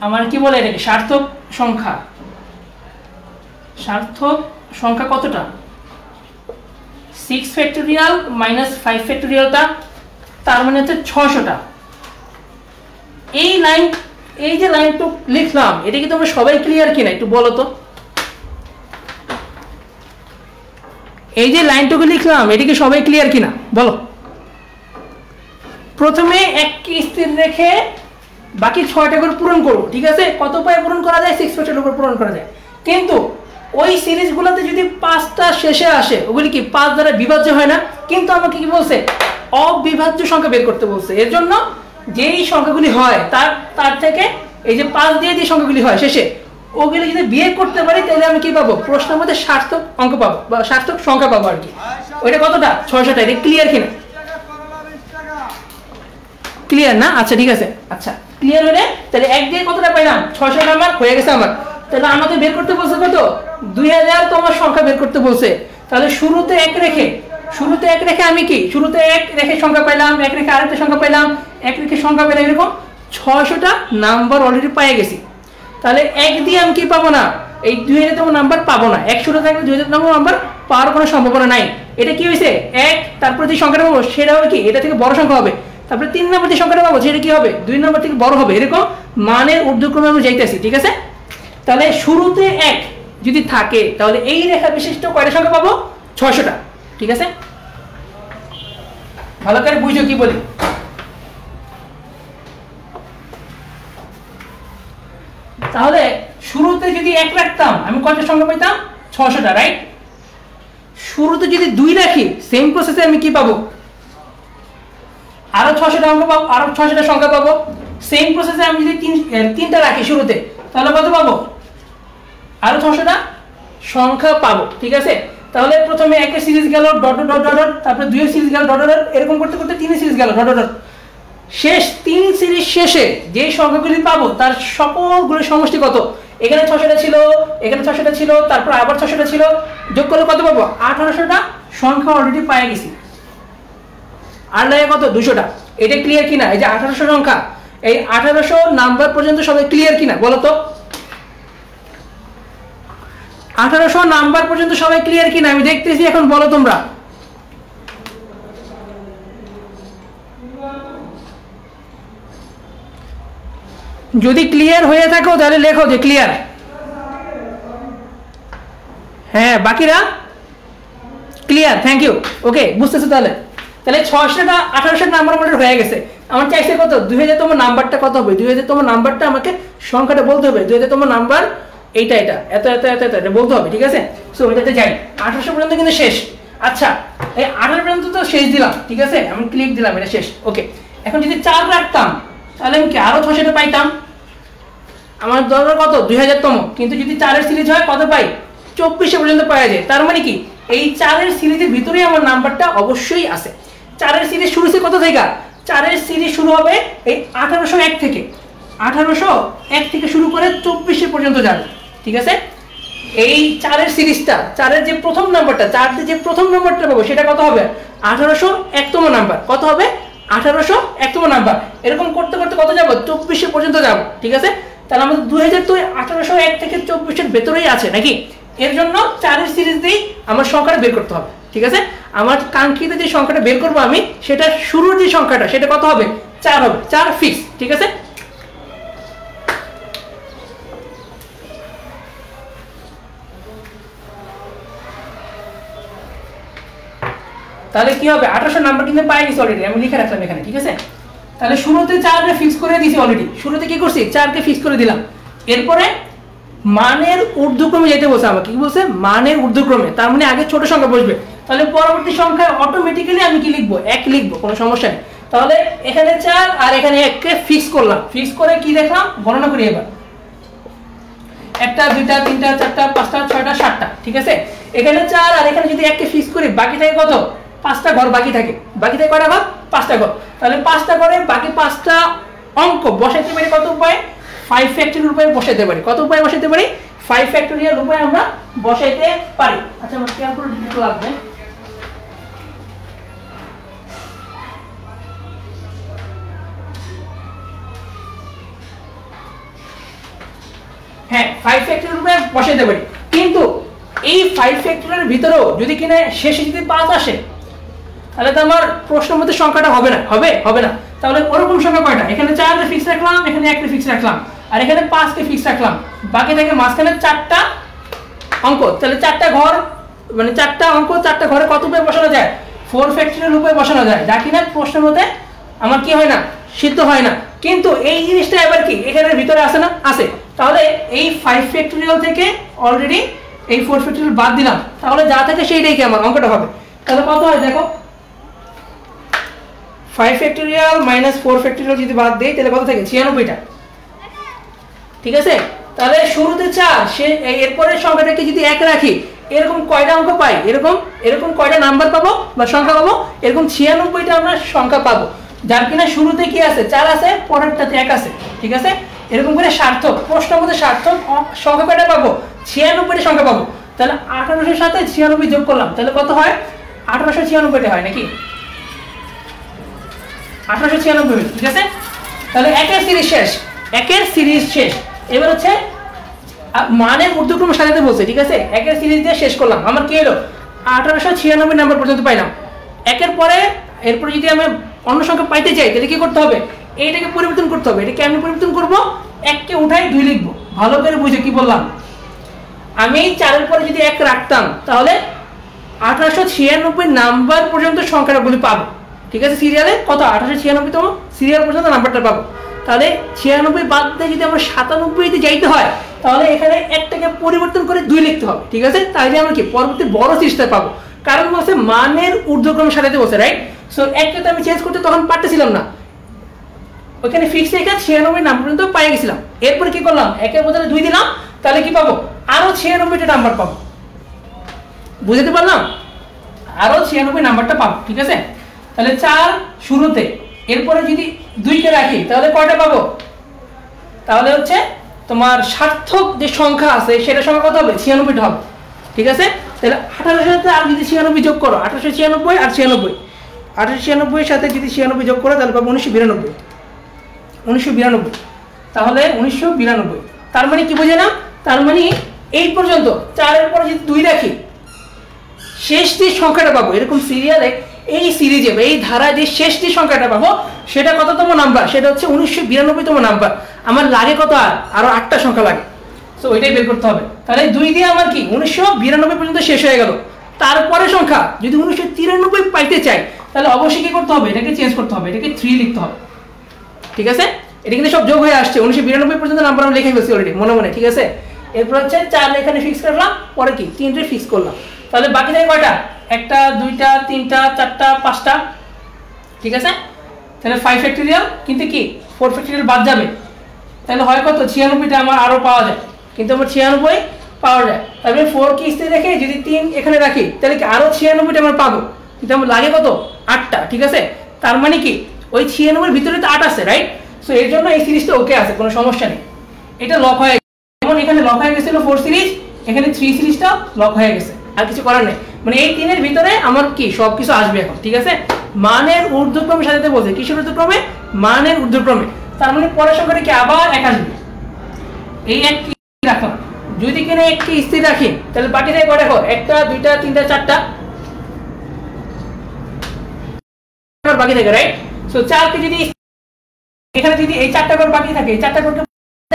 আমার কি বলে এটাকে সার্থক সংখ্যা কতটা? 6 ফ্যাক্টোরিয়াল মাইনাস 5 ফ্যাক্টোরিয়ালটা, তার মানে হচ্ছে 600টা। এই যে লাইনটা লিখলাম, এটা কি তোমরা সবাই ক্লিয়ার কিনা একটু বলো তো? এই যে লাইনটুকু লিখলাম, এটা কি সবাই ক্লিয়ার কিনা বলো? প্রথমে 1কে স্থির রেখে বাকি 6টা করে পূরণ করবো, ঠিক আছে? কত উপায়ে পূরণ করা যায়? 6 ফ্যাক্টোরিয়াল উপর পূরণ করা যায়। কিন্তু ওই সিরিজগুলোতে যদি 5টা শেষে আসে, ওগুলি কি 5 দ্বারা বিভাজ্য হয় না? কিন্তু আমাকে কি বলছে? অবিভাজ্য সংখ্যা বের করতে বলছে। এর জন্য যেই সংখ্যাগুলি হয় তার থেকে এই যে 5 দিয়ে যে সংখ্যাগুলি হয় শেষে, ওগুলি যদি বিয়োগ করতে পারি তাহলে আমি কি পাবো? প্রশ্নের মধ্যে সার্থক অঙ্ক পাবো বা সার্থক সংখ্যা পাবো আর কি। ওইটা কতটা? 600টা। এটা ক্লিয়ার কিনা? ক্লিয়ার না? আচ্ছা ঠিক আছে। আচ্ছা ক্লিয়ার হলে তাহলে 1 দিয়ে কতটা পাইলাম? 600টা আমার হয়ে গেছে আমার। তাহলে আমাকে বের করতে বলছে কত? 2000 তোমার সংখ্যা বের করতে বলছে। তাহলে শুরুতে 1 রেখে আমি কি শুরুতে 1 রেখে সংখ্যা পাইলাম, 1 রেখে আরেকটা সংখ্যা পাইলাম, 1 রেখে সংখ্যা পেলাম, এরকম 600টা নাম্বার অলরেডি পেয়ে গেছি। তাহলে 1 দিয়ে আমি কি পাবো না? এই 2000তম নাম্বার পাবো না। 1 শুরু থাকলে 2000তম নাম্বার পাওয়ার কোনো সম্ভাবনা নাই। এটা কি হয়েছে? 1, তারপরে যে সংখ্যাটা পাবো সেটা হবে কি? এটা থেকে বড় সংখ্যা হবে। তারপরে 3 নম্বর যে সংখ্যাটা পাবো সেটা কি হবে? 2 নম্বর থেকে বড় হবে। এরকম মানের ঊর্ধ্বক্রমে আমরা যাইতেছি, ঠিক আছে? তাহলে শুরুতে 1 যদি থাকে তাহলে এই রেখা বিশিষ্ট কয়টা সংখ্যা পাবো? 600টা। ঠিক আছে, ভালো করে বুঝো কি বলি। তাহলে শুরুতে যদি 1 রাখতাম আমি কয়টা সংখ্যা পাইতাম? 600টা, রাইট? শুরুতে যদি 2 রাখি সেম প্রসেসে আমি কি পাবো? আরো 600টা অঙ্ক পাবো, আরো 600টা সংখ্যা পাবো। সেম প্রসেসে আমি যদি 3টা রাখি শুরুতে, তাহলে কত পাবো? আরো 600টা সংখ্যা পাবো। ঠিক আছে, তাহলে প্রথমে 1 এর সিরিজ গেল ডট ডট ডট ডট, তারপরে 2 এর সিরিজ গেল ডট ডট, এরকম করতে করতে 3 এর সিরিজ গেল ডট ডট। শেষ 3 সিরিজ শেষে যে সংখ্যাগুলি পাবো তার সকলগুলোর সমষ্টি কত? এখানে 600টা ছিল, এখানে 600টা ছিল, তারপর আবার 600টা ছিল, যোগ করলে কত পাবো? 1800টা সংখ্যা অলরেডি পেয়ে গেছি। আর লাগে কত? 200টা। এটা ক্লিয়ার কিনা? এই যে 1800 সংখ্যা, এই 1800 নাম্বার পর্যন্ত সবাই ক্লিয়ার কিনা বলো তো? 1800 নাম্বার পর্যন্ত সবাই ক্লিয়ার কিনা আমি দেখতেছি, এখন বলো তোমরা। যদি ক্লিয়ার হয়ে থাকো তাহলে লেখো যে ক্লিয়ার। হ্যাঁ, বাকিরা ক্লিয়ার, থ্যাংক ইউ। ওকে, বুঝতেছো তাহলে? তাহলে 600টা 1800 নাম্বার মডেল হয়ে গেছে। আমার চাইছে কত? 2000তম নাম্বারটা কত হবে? 2000তম নাম্বারটা আমাকে সংখ্যাটা বলতে হবে। 2000তম নাম্বার এইটা, এটা এত এত এত এত এটা বলতে হবে। ঠিক আছে, সো এটাতে যাই। 1800 পর্যন্ত কিন্তু শেষ। আচ্ছা, এই 18 পর্যন্ত তো শেষ দিলাম। ঠিক আছে, আমি ক্লিক দিলাম, এটা শেষ। ওকে, এখন যদি 4 রাখতাম তাহলে আমি কি আরো 600টা পাইতাম? আমার দরকার কত? 2000তম। কিন্তু যদি 4 এর সিরিজ হয় কত পাই? 24 পর্যন্ত পাওয়া যায়। তার মানে কি এই 4 এর সিরিজের ভিতরেই আমার নাম্বারটা অবশ্যই আছে। 4 এর সিরিজ শুরু হচ্ছে কত থেকে? 4 এর সিরিজ শুরু হবে এই 1801 থেকে। 1801 থেকে শুরু করে 24 পর্যন্ত যাবে। ঠিক আছে, এই 4 এর সিরিজটা, 4 এর যে প্রথম নাম্বারটা, 4 তে যে প্রথম নাম্বারটা পাবো সেটা কত হবে? 1801তম নাম্বার। কত হবে? 1801তম নাম্বার। এরকম করতে করতে কত যাব? 24 পর্যন্ত যাব। ঠিক আছে, তাহলে আমাদের 2000 তো 1801 থেকে 24 এর ভেতরেই আছে নাকি? এর জন্য 4 এর সিরিজ দিয়ে আমার সংখ্যাটা বের করতে হবে। ঠিক আছে, আমার কাঙ্ক্ষিত যে সংখ্যাটা বের করবো আমি, সেটা শুরুর যে সংখ্যাটা সেটা কত হবে? 4 হবে। 4 ফিক্স। ঠিক আছে, তাহলে কি হবে? 1800 নাম্বার কিন্তু পাই গেছি অলরেডি, আমি লিখে রাখলাম এখানে। ঠিক আছে, তাহলে শুরুতে 4 কে ফিক্স করে দিয়েছি অলরেডি। শুরুতে কি করছি? 4 কে ফিক্স করে দিলাম। এরপরে মানের ঊর্ধ্বক্রমে যেতে বলছে আমাকে। কি বলছে? মানের ঊর্ধ্বক্রমে। তার মানে আগে ছোট সংখ্যা বসবে, তাহলে পরবর্তী সংখ্যায় অটোমেটিক্যালি আমি কি লিখবো? 1 লিখবো, কোনো সমস্যা নেই। তাহলে এখানে 4 আর এখানে 1 কে ফিক্স করলাম। ফিক্স করে কি দেখলাম? গণনা করি এবার। 1টা 2টা 3টা 4টা 5টা 6টা 7টা। ঠিক আছে, এখানে 4 আর এখানে যদি 1 কে ফিক্স করি, বাকি থাকে কত? 5টা ঘর বাকি থাকে। বাকি থাকে কয়টা ঘর? 5টা ঘর। তাহলে 5টা ঘরে বাকি 5টা অঙ্ক বসাইতে পারি কত উপায়? 5 ফ্যাক্টরিয়াল উপায়ে বসাইতে পারি। কত উপায়ে বসাইতে পারি? 5 ফ্যাক্টরিয়াল উপায়ে আমরা বসাইতে পারি। আচ্ছা, আমার ক্যালকুলেটর লাগবে। হ্যাঁ, 5 ফ্যাক্টরিয়াল উপায়ে বসাইতে পারি। কিন্তু এই 5 ফ্যাক্টরিয়ালের ভিতরেও যদি কিনা শেষে যদি 5 আসে, তাহলে তো আমার প্রশ্ন মতে সংখ্যাটা হবে না। হবে না। তাহলে ওরকম সংখ্যা কয়টা? এখানে 4 কে ফিক্স রাখলাম, এখানে 1 কে ফিক্স রাখলাম, আর এখানে 5 কে ফিক্স রাখলাম। বাকি থাকে মাঝখানে 4টা অঙ্ক। তাহলে 4টা ঘর, মানে 4টা অঙ্ক 4টা ঘরে কত উপায়ে বসানো যায়? 4 ফ্যাক্টরিয়াল উপায়ে বসানো যায়, যা কিনা প্রশ্ন মতে আমার কি হয় না? সিদ্ধ হয় না। কিন্তু এই জিনিসটা এবার কি এখানের ভিতরে আছে না? আছে। তাহলে এই 5 ফ্যাক্টরিয়াল থেকে অলরেডি এই 4 ফ্যাক্টরিয়াল বাদ দিলাম, তাহলে যা থাকে সেইটাই কি আমার অঙ্কটা হবে। তাহলে কত হয় দেখো? 5 ফ্যাক্টরিয়াল মাইনাস 4 ফ্যাক্টরিয়াল যদি বাদ দেই তাহলে কত থাকে? 96টা। ঠিক আছে, তাহলে শুরুতে 4, সে এরপরের সংখ্যাটাকে যদি 1 রাখি, এরকম কয়টা অঙ্ক পাই? এরকম কয়টা নাম্বার পাবো বা সংখ্যা পাবো? এরকম 96টা আমরা সংখ্যা পাবো, যার কিনা শুরুতে কি আছে? 4 আছে, পরেরটাতে 1 আছে। ঠিক আছে, এরকম করে সার্থক প্রশ্নের মধ্যে সার্থক সংখ্যা কয়টা পাবো? 96টা সংখ্যা পাবো। তাহলে 1800 সাথে 96 যোগ করলাম, তাহলে কত হয়? 1896টা হয় নাকি? 1896। ঠিক আছে, তাহলে 1 এর সিরিজ শেষ। 1 এর সিরিজ শেষ। এবার হচ্ছে মানের ঊর্ধ্বক্রম সাজাতে বলছে। ঠিক আছে, 1 এর সিরিজ দিয়ে শেষ করলাম। আমার কি হলো? 1896 নাম্বার পর্যন্ত পাইলাম। 1 এর পরে এরপরে যদি আমি অন্য সংখ্যা পাইতে চাই তাহলে কি করতে হবে? এইটাকে পরিবর্তন করতে হবে। এটাকে আমি পরিবর্তন করব, 1 কে উঠাই 2 লিখবো। ভালো করে বুঝে কি বললাম? আমি 4 এর পরে যদি 1 রাখতাম তাহলে 1896 নাম্বার পর্যন্ত সংখ্যাগুলি পাবো, ঠিক আছে। সিরিয়ালে কত 1896 তম সিরিয়াল পর্যন্ত নাম্বারটা পাবো। তাহলে 96 বাদ দিয়ে যদি আমরা 97 তে যাইতে হয় তাহলে এখানে একটাকে পরিবর্তন করে 2 লিখতে হবে, ঠিক আছে। তাহলে আমরা কি পরবর্তী বড় সিরিজটা পাবো, কারণ বলছে মানের ঊর্ধ্বক্রমে সাজাতে বলছে, রাইট। সো একটা তো আমি চেঞ্জ করতে তখন পারতেছিলাম না, ওখানে ফিক্স রেখে 96 নাম্বার পর্যন্ত পেয়ে গেছিলাম। এরপর কি করলাম, 1 এর বদলে 2 দিলাম, তাহলে কি পাবো, আরো 96টা নাম্বার পাবো। বুঝতে পারলাম, আরো 96 নাম্বারটা পাবো, ঠিক আছে। তাহলে 4 শুরুতে, এরপরে যদি 2 কে রাখি তাহলে কয়টা পাবো, তাহলে হচ্ছে তোমার সার্থক যে সংখ্যা আছে সেটা সংখ্যা কত হবে, 96টা হবে, ঠিক আছে। তাহলে 18 সাথে আর যদি 96 যোগ করো, 1896 আর 96, 1896 সাথে যদি 96 যোগ করো তাহলে পাবো 1992, 1992, তাহলে 1992। তার মানে কি বুঝলাম, তার মানে এই পর্যন্ত 4 এর পরে যদি 2 রাখি শেষ যে সংখ্যাটা পাবো, এরকম সিরিয়ালে এই সিরিজে এই ধারায় যে শেষ যে সংখ্যাটা পাবো সেটা কততম নাম্বার, সেটা হচ্ছে 1992তম নাম্বার। আমার লাগে কত, আরো 8টা সংখ্যা লাগে, সো ওইটাই বের করতে হবে। তাহলে 2 দিয়ে আমার কি 1992 পর্যন্ত শেষ হয়ে গেল। তারপরে সংখ্যা যদি 1993 পাইতে চাই তাহলে অবশ্যই কি করতে হবে, এটাকে চেঞ্জ করতে হবে, এটাকে 3 লিখতে হবে, ঠিক আছে। এটা কিন্তু সব যোগ হয়ে আসছে, 1992 পর্যন্ত নাম্বার আমি লিখে ফেলছি অলরেডি মনে মনে, ঠিক আছে। এরপর হচ্ছে 4 এখানে ফিক্স করলাম, পরে কি 3 ফিক্স করলাম, তাহলে বাকি থাকে কয়টা, 1টা 2টা 3টা 4টা 5টা, ঠিক আছে। তাহলে 5 ফ্যাক্টরিয়াল, কিন্তু কি 4 ফ্যাক্টরিয়াল বাদ যাবে, তাহলে হয় কত 96টা আমার আরো পাওয়া যায়, কিন্তু আমার 96 পাওয়া যায়। তারপরে 4 কি স্থির রেখে যদি 3 এখানে রাখি তাহলে কি আরো 96টা আমার পাবো, কিন্তু আমার লাগে কত 8টা, ঠিক আছে। তার মানে কি ওই 96 ভিতরে তো 8 আছে, রাইট। সো এর জন্য এই সিরিজটা ওকে আছে, কোনো সমস্যা নেই, এটা লক হয়ে গেছে। যেমন এখানে লক হয়ে গেছিল 4 সিরিজ, এখানে 3 সিরিজটা লক হয়ে গেছে, আর কিছু করার নেই। মানে এই 3 এর ভিতরে আমার কি সবকিছু আসবে এখন, ঠিক আছে। মানের ঊর্ধ্বক্রমে সাজাতে বলছে, কিসের ঊর্ধ্বক্রমে, মানের ঊর্ধ্বক্রমে। তার মানে পরের সংখ্যাটা কি আবার 1 আসবে, এই 1 রাখলাম। যদি কিনা 1কে স্থির রাখি তাহলে বাকি থাকে কয়টা, 1টা 2টা 3টা 4টা বাকি থাকে, রাইট। সো 4কে যদি এখানে যদি এই 4টা ঘর বাকি থাকে, এই 4টা ঘরকে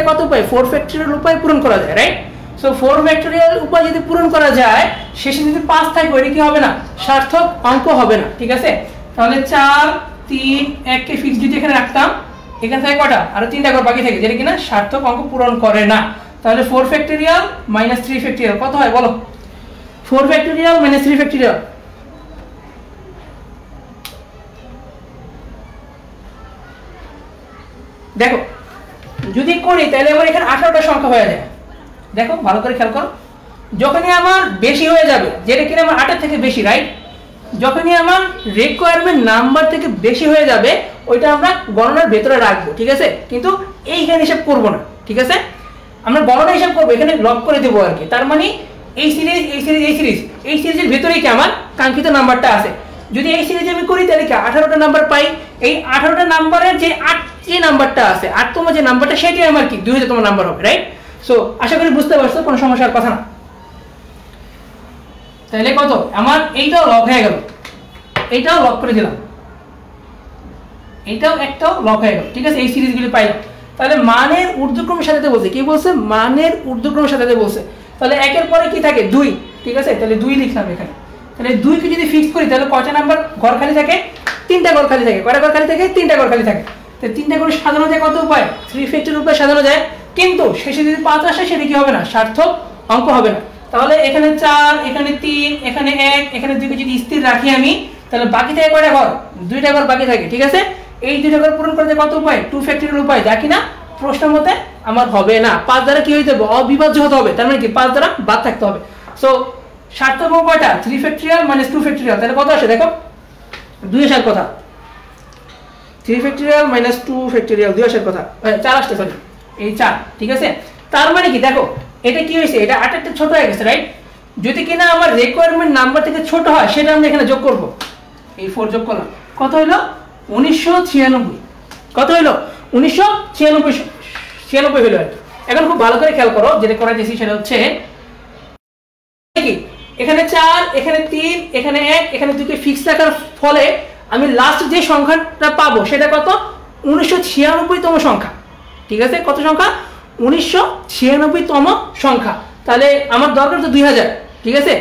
কত উপায়, 4 ফ্যাক্টরিয়াল উপায় পূরণ করা যায়, রাইট। সো 4 ফ্যাক্টরিয়াল উপায় যদি পূরণ করা যায়, শেষে যদি 5 থাকে ওইটা কি হবে না, সার্থক অঙ্ক হবে না, ঠিক আছে। তাহলে 4 3 1 কে ফিক্স যদি এখানে রাখতাম, এখানে থাকে কয়টা, আরো 3টা ঘর বাকি থাকে যেটা কিনা সার্থক অঙ্ক পূরণ করে না। তাহলে 4 ফ্যাক্টরিয়াল মাইনাস 3 ফ্যাক্টরিয়াল কত হয় বলো, 4 ফ্যাক্টরিয়াল মাইনাস 3 ফ্যাক্টরিয়াল, দেখো যদি করি তাহলে আমার এখানে 18টা সংখ্যা হয়ে যায়। দেখো ভালো করে খেয়াল করো, যখনই আমার বেশি হয়ে যাবে, যেটা কিনা আমার 8 থেকে বেশি, রাইট, যখনই আমার রিকোয়ারমেন্ট নাম্বার থেকে বেশি হয়ে যাবে ওইটা আমরা গণনার ভেতরে রাখবো, ঠিক আছে। কিন্তু এইখানে হিসাব করবো না, ঠিক আছে। আমরা গণনা হিসাব করবো, এখানে লক করে দেবো আর কি। তার মানে এই সিরিজ এই সিরিজ এই সিরিজ এই সিরিজের ভেতরেই কি আমার কাঙ্ক্ষিত নাম্বারটা আছে। যদি এই সিরিজে আমি করি তাহলে কি 18টা নাম্বার পাই, এই 18টা নাম্বারের যে 8 যে নাম্বারটা আছে, 8তম যে নাম্বারটা সেটাই আমার কি 2000তম নাম্বার হবে, রাইট। সো আশা করি বুঝতে পারছো, কোনো সমস্যার কথা না। তাহলে কত আমার এইটাও লক হয়ে গেল, এইটাও লক করে দিলাম, এইটাও একটাও লক হয়ে গেল, ঠিক আছে। এই সিরিজগুলি পাইলাম। তাহলে মানের ঊর্ধ্বক্রমে সাজাতে বলছে, কি বলছে, মানের ঊর্ধ্বক্রমে সাজাতে বলছে। তাহলে 1 এর পরে কি থাকে 2, ঠিক আছে। তাহলে 2 লিখলাম এখানে। তাহলে 2 কে যদি ফিক্স করি তাহলে কয়টা নাম্বার ঘর খালি থাকে, 3টা ঘর খালি থাকে। কয়টা ঘর খালি থাকে, 3টা ঘর খালি থাকে। তাহলে 3টা ঘর সাজানো যায় কত উপায়, 3 ফ্যাক্টরিয়াল উপায় সাজানো যায়, কিন্তু শেষে যদি 5 আসে সেটা কি হবে না, সার্থক অঙ্ক হবে না। তাহলে এখানে 4 এখানে 3 এখানে 1 এখানে 2 কে যদি স্থির রাখি আমি, তাহলে বাকি থাকে কয়টা ঘর, 2টা ঘর বাকি থাকে, ঠিক আছে। এই 2টা ঘর পূরণ করতে কত উপায়, 2 ফ্যাক্টরিয়াল উপায়, যা কিনা প্রশ্ন মতে আমার হবে না। 5 দ্বারা কি হইতে হবে, অবিভাজ্য হতে হবে, তার মানে কি 5 দ্বারা বাদ থাকতে হবে। সো সার্থক অঙ্ক কয়টা, 3 ফ্যাক্টরিয়াল মাইনাস 2 ফ্যাক্টরিয়াল, তাহলে কত আসে দেখো 2 আসার কথা, 3 ফ্যাক্টরিয়াল মাইনাস 2 ফ্যাক্টরিয়াল 2 আসার কথা, 4 আসছে, সরি এই 4, ঠিক আছে। তার মানে কি দেখো এটা কি হয়েছে, এটা 8 একটা ছোট হয়ে গেছে, রাইট। যদি কিনা আমার রিকোয়ারমেন্ট নাম্বার থেকে ছোট হয় সেটা আমরা এখানে যোগ করব, এই 4 যোগ করলাম, কত হইলো 1996, কত হইলো 1996 হইলো। এখন খুব ভালো করে খেয়াল করো, যেটা করা যাচ্ছে সেটা হচ্ছে কি, এখানে 4 এখানে 3 এখানে 1 এখানে 2 কে ফিক্স রাখার ফলে আমি লাস্ট যে সংখ্যাটা পাবো সেটা কত, 1996তম সংখ্যা, ঠিক আছে। কত সংখ্যা, 1996তম সংখ্যা। তাহলে আমার দরকার তো 2000, ঠিক আছে,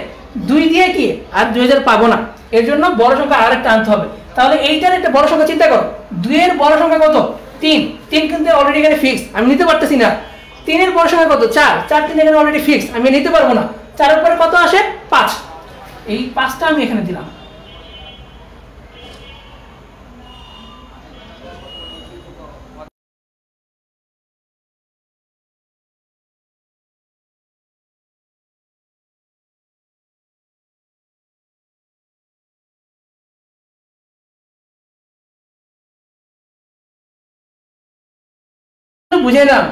2 দিয়ে কি আর 2000 পাবো না, এর জন্য বড় সংখ্যা আরেকটা আনতে হবে। তাহলে এইটার একটা বড় সংখ্যা চিন্তা করো, 2 এর বড় সংখ্যা কত? 3, 3 কিন্তু অলরেডি এখানে ফিক্স, আমি নিতে পারতেছি না। 3 এর বড় সংখ্যা কত? 4, 4 কিন্তু এখানে অলরেডি ফিক্স, আমি নিতে পারবো না। 4 এর পরে কত আসে? 5, এই 5টা আমি এখানে দিলাম। বুঝাইলাম,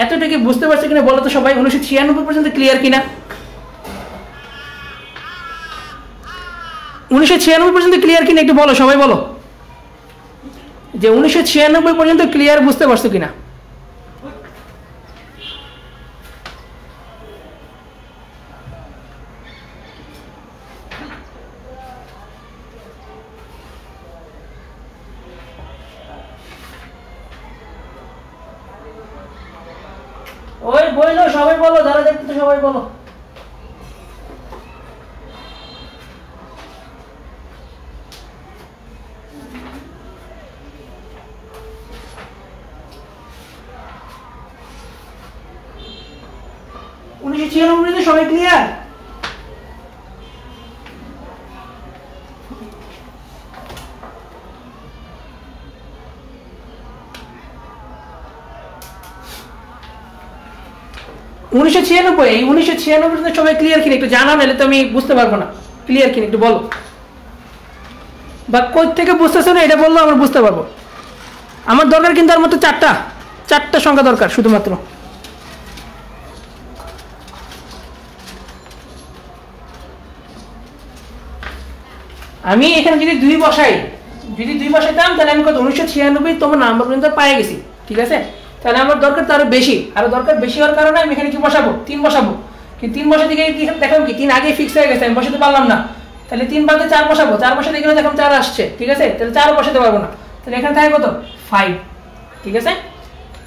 এতটুকু বুঝতে পারছে কিনা বলো তো সবাই? 1996 পর্যন্ত ক্লিয়ার কিনা? 1996 পর্যন্ত ক্লিয়ার কিনা একটু বলো, সবাই বলো যে 1996 পর্যন্ত ক্লিয়ার, বুঝতে পারছো কিনা? ওই বললো সবাই বলো, যারা দেখতে সবাই বলো। সবাই ক্লিয়ার? উনিশশো ছিয়ানব্বই সবাই ক্লিয়ার কিনা একটু জানা, নাহলে তো আমি বুঝতে পারবো না। ক্লিয়ার কিনা একটু বলো, বা কই থেকে বুঝতেছো না এটা বললো আমরা বুঝতে পারবো। আমার দরকার কিন্তু আর মতো চারটা সংখ্যা দরকার শুধুমাত্র। আমি এখানে যদি 2 বসাইতাম তাহলে আমি কত 1996 নাম্বার পর্যন্ত পাই গেছি, ঠিক আছে। তাহলে আমার দরকার তো আরো বেশি, আরো দরকার বেশি হওয়ার কারণে আমি এখানে কি বসাবো? 3 বসাবো। কিন্তু 3 বসাতে গিয়ে কি দেখাম কি 3 আগে ফিক্স হয়ে গেছে, আমি বসাতে পারলাম না। তাহলে 3 বাদে 4 বসাবো, 4 বসাতে গেলে দেখলাম 4 আসছে, ঠিক আছে, তাহলে 4 বসাতে পারবো না। তাহলে এখানে থাকে কত? 5, ঠিক আছে।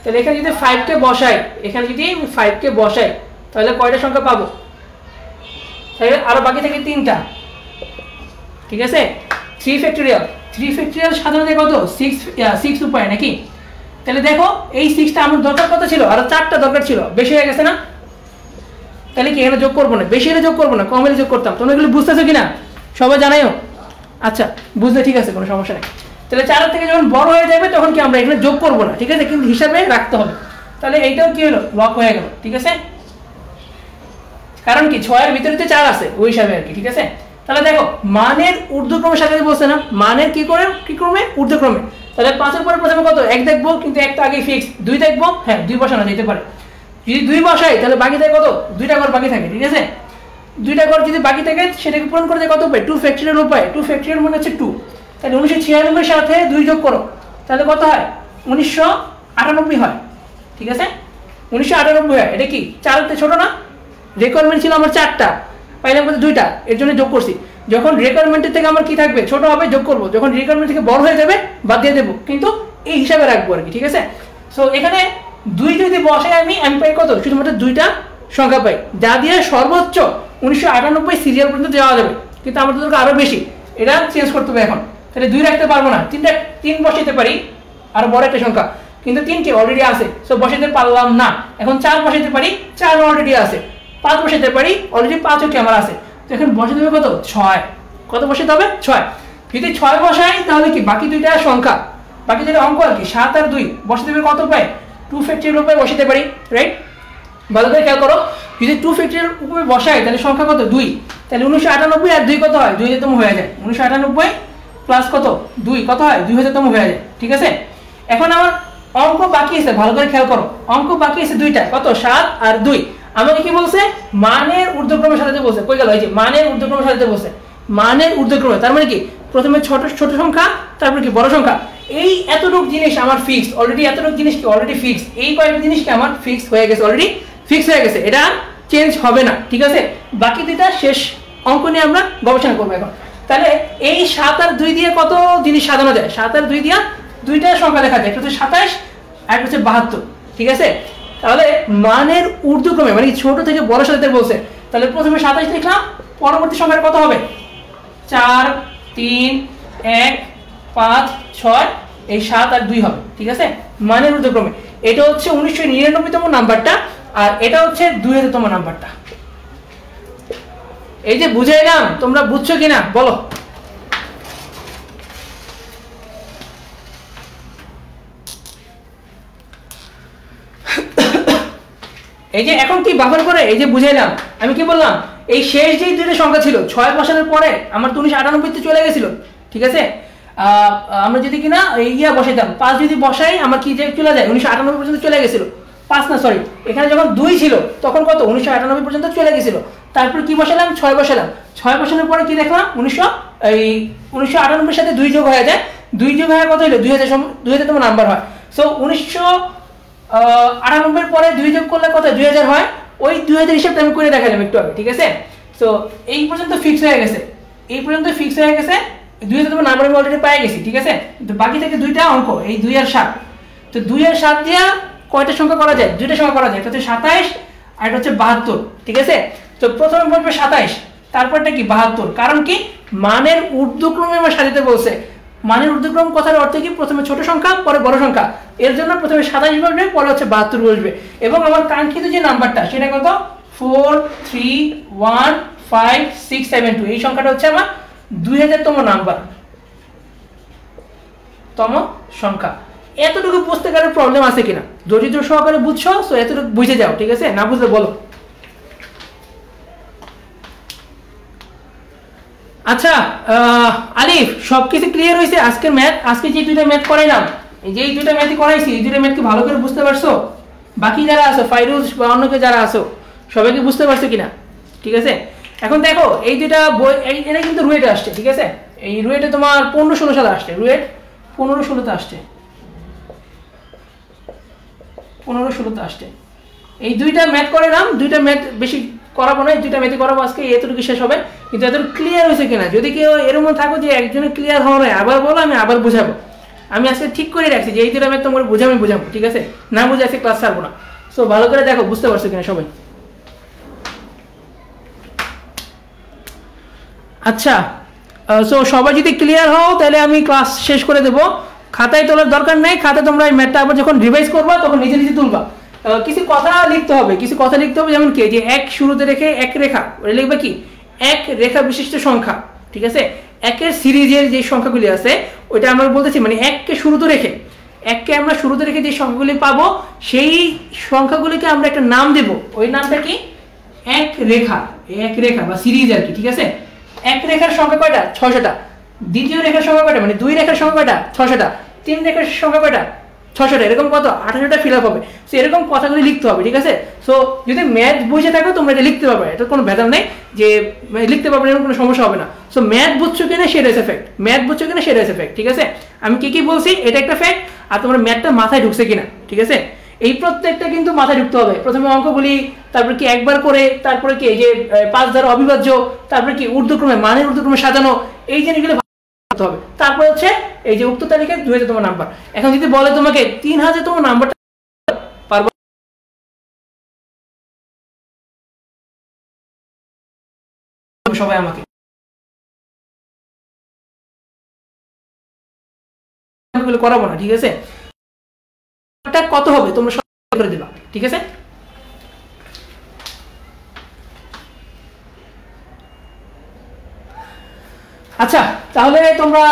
তাহলে এখানে যদি 5 কে বসাই, এখানে যদি 5 কে বসাই তাহলে কয়টা সংখ্যা পাবো? তাহলে আরো বাকি থাকে 3টা, ঠিক আছে। 3 ফ্যাক্টরিয়াল সাধারণত কত? 6 উপায় নাকি? তাহলে দেখো এই 6টা আমার দরকার কত ছিল? আরো 4টা দরকার ছিল, বেশি হয়ে গেছে না? তাহলে কি এখানে যোগ করবো না? বেশি হলে যোগ করবো না, কম হলে যোগ করতাম। তোমরা এগুলো বুঝতেছো কিনা সবাই জানাইও। আচ্ছা বুঝলে ঠিক আছে, কোনো সমস্যা নেই। তাহলে 4 থেকে যখন বড় হয়ে যাবে তখন কি আমরা এখানে যোগ করবো না, ঠিক আছে, কিন্তু হিসাবে রাখতে হবে। তাহলে এইটাও কি হলো? লক হয়ে গেল, ঠিক আছে। কারণ কি 6 এর ভিতরে 4 আছে ওই হিসাবে আর কি, ঠিক আছে। তাহলে দেখো মানের ঊর্ধ্বক্রমে সাজাতে বলছে না, মানের কি ক্রমে? ঊর্ধ্বক্রমে। তাহলে 5 এর পরে প্রথমে কত? 1 দেখবো, কিন্তু 1 তো আগে ফিক্স। 2 দেখবো, হ্যাঁ 2 বসানো যেতে পারে। যদি 2 বসাই তাহলে বাকি থাকে কত? 2টা ঘর বাকি থাকে, ঠিক আছে। 2টা ঘর যদি বাকি থাকে সেটাকে পূরণ করতে কত উপায়? 2 ফ্যাক্টরিয়াল উপায়। 2 ফ্যাক্টরিয়াল মানে হচ্ছে 2। তাহলে 1996 সাথে 2 যোগ করো, তাহলে কত হয়? 1998 হয়, ঠিক আছে। 1998 হয়। এটা কি 4 তে ছোট না? রিকোয়ারমেন্ট ছিল আমার 4টা, পাইলাম কত? 2টা, এর জন্য যোগ করছি। যখন রিকোয়ারমেন্টের থেকে আমার কি থাকবে? ছোট হবে, যোগ করবো। যখন রিকোয়ারমেন্ট থেকে বড় হয়ে যাবে বাদ দিয়ে দেবো, কিন্তু এই হিসাবে রাখবো আর কি, ঠিক আছে। সো এখানে 2 যদি বসাই আমি পাই কত? শুধুমাত্র 2টা সংখ্যা পাই, যা দিয়ে সর্বোচ্চ 1998 সিরিয়াল পর্যন্ত যাওয়া যাবে। কিন্তু আমার তো আরো বেশি, এটা চেঞ্জ করতে হবে এখন। তাহলে 2 রাখতে পারবো না, 3 বসাইতে পারি, আরো বড় একটা সংখ্যা, কিন্তু 3 কি অলরেডি আছে, সো বসাইতে পারলাম না। এখন 4 বসাইতে পারি, 4 অলরেডি আছে। 5 বসাইতে পারি, অলরেডি 5ও কি আমার আছে। তো এখন বসাতে হবে কত? 6। কত বসাতে হবে? 6। যদি 6 বসাই তাহলে কি বাকি 2টা সংখ্যা, বাকি 2টা অঙ্ক আর কি 7 আর 2 বসাতে হবে কত উপায়? 2 ফ্যাক্টরিয়াল উপায় বসাতে পারি, রাইট। ভালো করে খেয়াল করো, যদি 2 ফ্যাক্টরিয়াল উপায় বসাই তাহলে সংখ্যা কত? 2। তাহলে 1998 আর 2 কত হয়? 2000তম হয়ে যায়। 1998 প্লাস কত? 2 কত হয়? 2000তম হয়ে যায়, ঠিক আছে। এখন আমার অঙ্ক বাকি আছে, ভালো করে খেয়াল করো, অঙ্ক বাকি আছে 2টা, কত? 7 আর 2। আমাকে কি বলছে? মানের ঊর্ধ্বক্রমে সাজাতে বলছে। কই গেল? এই যে মানের ঊর্ধ্বক্রমে সাজাতে বলছে। মানের ঊর্ধ্বক্রমে তার মানে কি প্রথমে ছোট সংখ্যা, তারপর কি বড় সংখ্যা। এই এতটুক জিনিস আমার ফিক্স অলরেডি, এতটুক জিনিস কি অলরেডি ফিক্স। এই কয়েকটা জিনিস কি আমার ফিক্স হয়ে গেছে, অলরেডি ফিক্স হয়ে গেছে, এটা চেঞ্জ হবে না, ঠিক আছে। বাকি 2টা শেষ অঙ্ক নিয়ে আমরা গবেষণা করবো এখন। তাহলে এই 7 আর 2 দিয়ে কত জিনিস সাজানো যায়? 7 আর 2 দিয়ে 2টা সংখ্যা লেখা যায়, একটা হচ্ছে 27 আর একটা হচ্ছে 72, ঠিক আছে। তাহলে মানের ঊর্ধ্বক্রমে মানে ছোট থেকে বড় সাজাতে বলছে, তাহলে প্রথমে 27 লিখলাম, পরবর্তী সংখ্যাটা কত হবে? 4 3 1 5 6, এই 7 আর 2 হবে, ঠিক আছে, মানের ঊর্ধ্বক্রমে। এটা হচ্ছে 1999তম নাম্বারটা, আর এটা হচ্ছে 2000তম নাম্বারটা। এই যে বুঝাইলাম, তোমরা বুঝছো কিনা বলো? এই যে এখন কি ব্যবহার করে, এই যে বুঝাইলাম, আমি কি বললাম, এই শেষ যে দুইটা সংখ্যা ছিল 6 বসানোর পরে আমার 1998 তে চলে গেছিল, ঠিক আছে। আমরা যদি কিনা ইয়া বসাইতাম 5 যদি বসাই আমার কি যে চলে যায় 1998 পর্যন্ত চলে গেছিল। 5 না সরি, এখানে যখন 2 ছিল তখন কত 1998 পর্যন্ত চলে গেছিল। তারপর কি বসালাম 6 বসালাম, 6 বসানোর পরে কি দেখলাম 1998 সাথে 2 যোগ হয়ে যায়, 2 যোগ হয়ে কত হলো 2000তম নাম্বার হয়। সো 1998 পরে 2 যোগ করলে কত 2000 হয়, ওই 2000 হিসাবটা আমি করে দেখালাম একটু আগে, ঠিক আছে। সো এই পর্যন্ত ফিক্স হয়ে গেছে, এই পর্যন্ত ফিক্স হয়ে গেছে, 2000তম নাম্বার আমি অলরেডি পেয়ে গেছি, ঠিক আছে। তো বাকি থেকে দুইটা অঙ্ক, এই 2 আর 7। তো 2 আর 7 দিয়া কয়টা সংখ্যা করা যায়? দুইটা সংখ্যা করা যায়, একটা হচ্ছে 27 আর একটা হচ্ছে 72, ঠিক আছে। তো প্রথমে বলবে 27, তারপরটা কি 72, কারণ কি মানের ঊর্ধ্বক্রমে আমার সাজাতে বলছে। মানের ঊর্ধ্বক্রম কথার অর্থ কি প্রথমে ছোট সংখ্যা পরে বড় সংখ্যা, এর জন্য প্রথমে 27 বসবে পরে হচ্ছে 72 বসবে, এবং আমার কাঙ্ক্ষিত যে নাম্বারটা সেটা কত 4 3 1 5 6 7 2, এই সংখ্যাটা হচ্ছে আমার 2000তম নাম্বার তম সংখ্যা। এতটুকু বুঝতে কারো প্রবলেম আছে কিনা? ধৈর্য সহকারে বুঝছো, সো এতটুকু বুঝে যাও, ঠিক আছে, না বুঝলে বলো। আচ্ছা আলিফ, সবকিছু ক্লিয়ার হয়েছে? আজকের ম্যাথ, আজকে যে দুইটা ম্যাথ করাইলাম, এই যে এই দুইটা ম্যাথই করাইছি, এই দুইটা ম্যাথ কি ভালো করে বুঝতে পারছো? বাকি যারা আছো ফাইরুজ বা অন্য কেউ যারা আছো সবাইকে বুঝতে পারছো কিনা? ঠিক আছে, এখন দেখো এই দুইটা বই, এটা কিন্তু রুয়েটে আসছে, ঠিক আছে। এই রুয়েটে তোমার 15-16 সালে আসছে, রুয়েট 15-16তে আসছে, 15-16তে আসছে। এই দুইটা ম্যাথ করালাম, দুইটা ম্যাথ বেশি করাবো না, এই দুইটা ম্যাথই করাবো আজকে, এতটুকু শেষ হবে। কিন্তু এতটুকু ক্লিয়ার হয়েছে কিনা? যদি কেউ এরকম থাকো যে একজনে ক্লিয়ার হওয়া নয়, আবার বলো, আমি আবার বুঝাবো। আমি আজকে ঠিক করে রাখছি যে এই দুইটা ম্যাথ তোমার বুঝাবো, ঠিক আছে, না বুঝে আজকে ক্লাস ছাড়বো না। সো ভালো করে দেখো, বুঝতে পারছো কিনা সবাই? আচ্ছা, সো সবাই যদি ক্লিয়ার হও তাহলে আমি ক্লাস শেষ করে দেবো। খাতায় তোলার দরকার নেই, খাতা তোমরা এই ম্যাথটা আবার যখন রিভাইজ করবা তখন নিজে নিজে তুলবা। কিছু কথা লিখতে হবে, যেমন কি যে এক শুরুতে রেখে এক রেখা, ওটা লিখবে কি এক রেখা বিশিষ্ট সংখ্যা, ঠিক আছে। একের সিরিজের যে সংখ্যাগুলি আছে ওইটা আমরা বলতেছি, মানে এককে শুরুতে রেখে যে সংখ্যাগুলি পাবো সেই সংখ্যাগুলিকে আমরা একটা নাম দেব, ওই নামটা কি এক রেখা বা সিরিজ আর কি, ঠিক আছে। এক রেখার সংখ্যা কয়টা? 600টা। দ্বিতীয় রেখার সংখ্যা কয়টা, মানে 2 রেখার সংখ্যা কয়টা? 600টা। 3 রেখার সংখ্যা কয়টা? 600টা। এরকম কত 1800টা ফিল আপ হবে। সো এরকম কথাগুলি লিখতে হবে, ঠিক আছে। সো যদি ম্যাথ বুঝে থাকো তোমরা এটা লিখতে পারবে, এটা কোনো ভেদাল নেই যে লিখতে পারবে, এরকম কোনো সমস্যা হবে না। সো ম্যাথ বুঝছো কিনা সেটা হচ্ছে ফ্যাক্ট, ঠিক আছে। আমি কি বলছি এটা একটা ফ্যাক্ট, আর তোমার ম্যাথটা মাথায় ঢুকছে কিনা, ঠিক আছে। এই প্রত্যেকটা কিন্তু মাথায় ঢুকতে হবে। প্রথমে অঙ্ক বলি, তারপরে কি একবার করে, তারপরে কি এই যে 5 দ্বারা অবিভাজ্য, তারপরে কি ঊর্ধ্বক্রমে, মানের ঊর্ধ্বক্রমে সাজানো, এই জিনিসগুলো ভাবতে হবে। তারপর হচ্ছে এই যে উক্ত তালিকায় 2000তম নাম্বার। এখন যদি বলে তোমাকে 3000তম নাম্বারটা পারবো সবাই আমাকে করাবো না, ঠিক আছে। কত হবে তোমরা সব করে দিবা, ঠিক আছে। আচ্ছা তাহলে তোমরা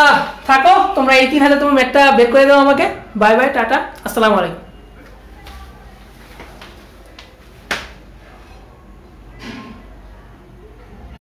থাকো, তোমরা এই 3000তম ম্যাথটা বের করে দাও আমাকে। বাই বাই, টাটা, আসসালামু আলাইকুম।